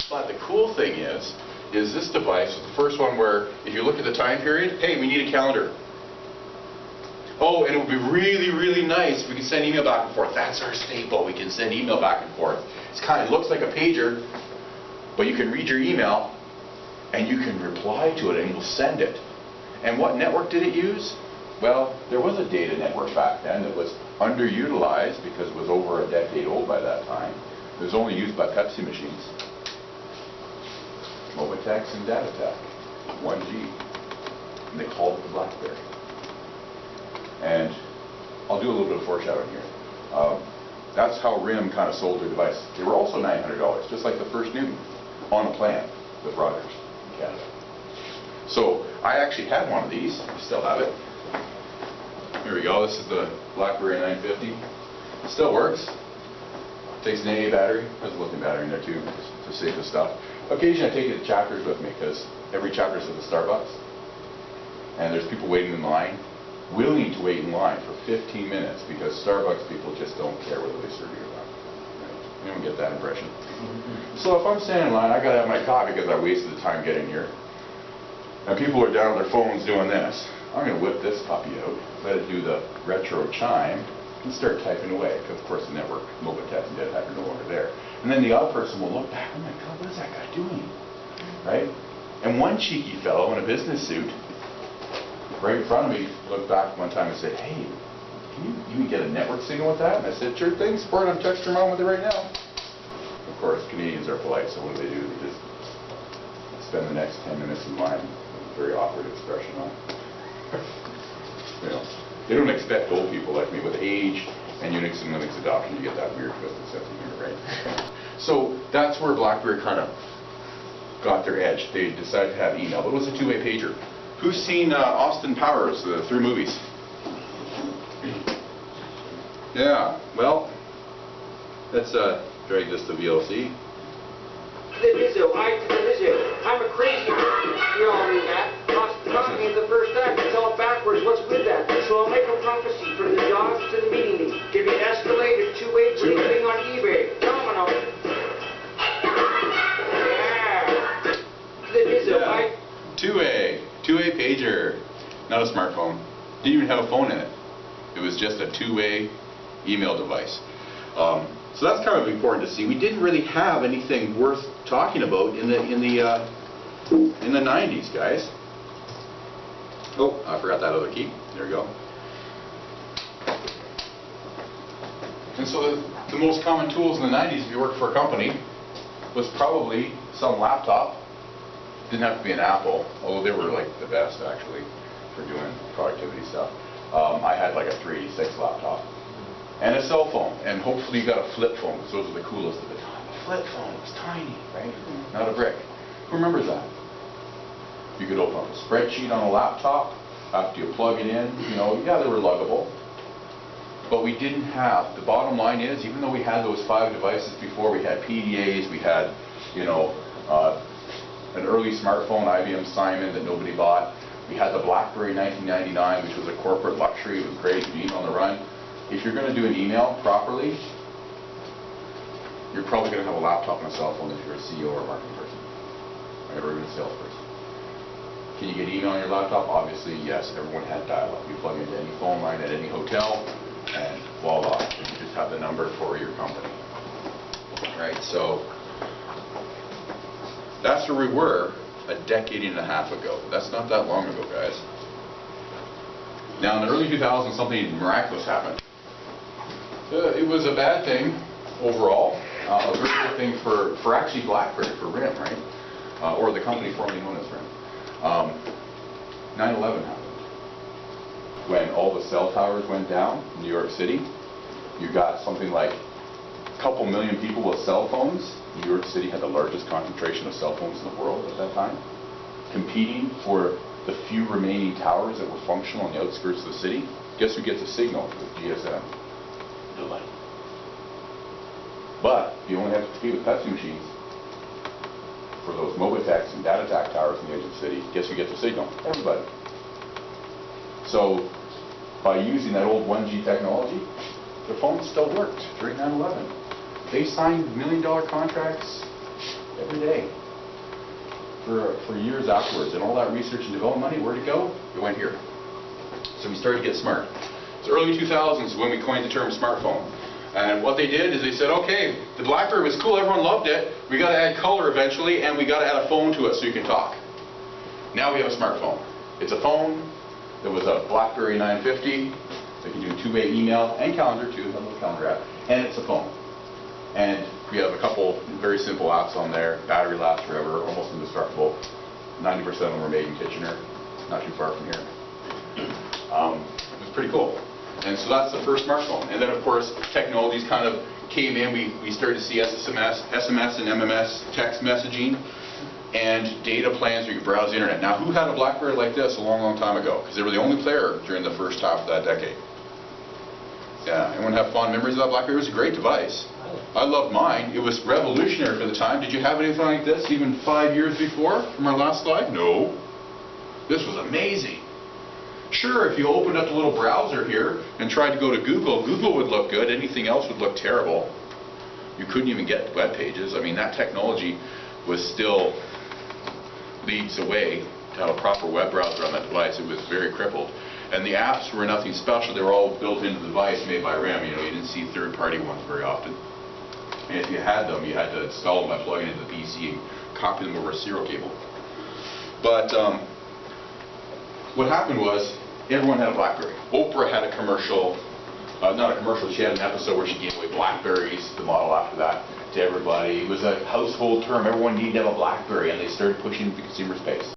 But the cool thing is this device was the first one where, if you look at the time period, hey, we need a calendar. Oh, and it would be really, really nice if we could send email back and forth. That's our staple. We can send email back and forth. It looks like a pager, but you can read your email and you can reply to it and it will send it. And what network did it use? Well, there was a data network back then that was underutilized because it was over a decade old by that time. It was only used by Pepsi machines. Mobitex and Datatec, 1G. And they called it the BlackBerry. And I'll do a little bit of foreshadowing here. That's how RIM kind of sold their device. They were also $900, just like the first Newton, on a plan with Rogers in Canada. So I actually had one of these. I still have it. Here we go. This is the BlackBerry 950. It still works. Takes an AA battery. There's a lithium battery in there too, to save the stuff. Occasionally I take it to chapters with me because every chapter is at the Starbucks. And there's people waiting in line, willing to wait in line for 15 minutes because Starbucks people just don't care whether they serve you or not. Right? You don't get that impression. So if I'm standing in line, I gotta have my coffee because I wasted the time getting here. And people are down on their phones doing this. I'm gonna whip this puppy out, let it do the retro chime, and start typing away. Because of course the network, Mobitex and Datatec are no longer there. And then the other person will look back, oh my God, what is that guy doing? Right? And one cheeky fellow in a business suit right in front of me looked back one time and said, hey, can you even get a network signal with that? And I said, sure thing, sport, I'm texting your mom with it right now. Of course, Canadians are polite, so what do? They just spend the next 10 minutes in line with a very awkward expression on. You know, they don't expect old people like me with age and Unix and Linux adoption to get that weird twisted sense of humor, right? So that's where BlackBerry kind of got their edge. They decided to have email, but it was a two-way pager. Who's seen Austin Powers, the 3 movies? Yeah, well, let's drag this to VLC. I'm a crazy man. You all read that. Lost me in the first act. It's all backwards. What's with that? So I'll make a prophecy from the jaws to the meeting. Give me an Escalade, a two-way briefing on eBay. Domino. Yeah. Two-way pager. Not a smartphone. Didn't even have a phone in it. It was just a two-way email device. So that's kind of important to see. We didn't really have anything worth talking about in the 90s, guys. Oh, I forgot that other key. There we go. And so the most common tools in the 90s, if you worked for a company, was probably some laptop. Didn't have to be an Apple, although they were like the best actually for doing productivity stuff. I had like a 386 laptop. And a cell phone, and hopefully you got a flip phone, because those are the coolest at the time. A flip phone was tiny, right? Not a brick. Who remembers that? You could open up a spreadsheet on a laptop after you plug it in. You know, yeah, they were luggable. But we didn't have, the bottom line is, even though we had those 5 devices before, we had PDAs, we had, you know, an early smartphone, IBM Simon, that nobody bought. We had the BlackBerry 1999, which was a corporate luxury. It was great, you could email on the run. If you're going to do an email properly, you're probably going to have a laptop and a cell phone if you're a CEO or a marketing person, right, or even a salesperson. Can you get email on your laptop? Obviously, yes. Everyone had dial-up. You plug into any phone line at any hotel, and voila, you just have the number for your company. Right, so that's where we were a decade and a half ago. That's not that long ago, guys. Now, in the early 2000s, something miraculous happened. It was a bad thing overall, a very good thing for actually BlackBerry, for RIM, right? Or the company formerly known as RIM. 9/11 happened. When all the cell towers went down in New York City, you got something like a couple million people with cell phones. New York City had the largest concentration of cell phones in the world at that time, competing for the few remaining towers that were functional on the outskirts of the city. Guess who gets a signal with GSM? Nobody. But you only have to compete with Pepsi machines for those Mobitex and Datatec towers in the edge of the city. Guess who gets a signal? Everybody. So by using that old 1G technology, the phone still worked during 9/11. They signed $1 million contracts every day for years afterwards. And all that research and development money, where'd it go? It went here. So we started to get smart. It's early 2000s when we coined the term smartphone. And what they did is they said, okay, the BlackBerry was cool, everyone loved it, we got to add color eventually, and we got to add a phone to it so you can talk. Now we have a smartphone. It's a phone. There was a BlackBerry 950 that can do two-way email and calendar too, a little calendar app, and it's a phone. And we have a couple very simple apps on there. Battery lasts forever, almost indestructible. 90% of them were made in Kitchener, not too far from here. It was pretty cool. And so that's the first smartphone. And then, of course, technologies kind of came in. We started to see SMS and MMS text messaging and data plans where you browse the internet. Now, who had a BlackBerry like this a long, long time ago? Because they were the only player during the first half of that decade. Yeah, anyone have fond memories of that BlackBerry? It was a great device. I loved mine. It was revolutionary for the time. Did you have anything like this even 5 years before from our last slide? No. This was amazing. Sure, if you opened up the little browser here and tried to go to Google, Google would look good. Anything else would look terrible. You couldn't even get web pages. I mean, that technology was still leads the way to have a proper web browser on that device. It was very crippled. And the apps were nothing special. They were all built into the device, made by RIM. You know, you didn't see third-party ones very often. And if you had them, you had to install them by plugging into the PC and copy them over a serial cable. But what happened was, everyone had a BlackBerry. Oprah had a commercial, not a commercial, she had an episode where she gave away BlackBerries, the model after that, to everybody. It was a household term. Everyone needed to have a BlackBerry, and they started pushing the consumer space.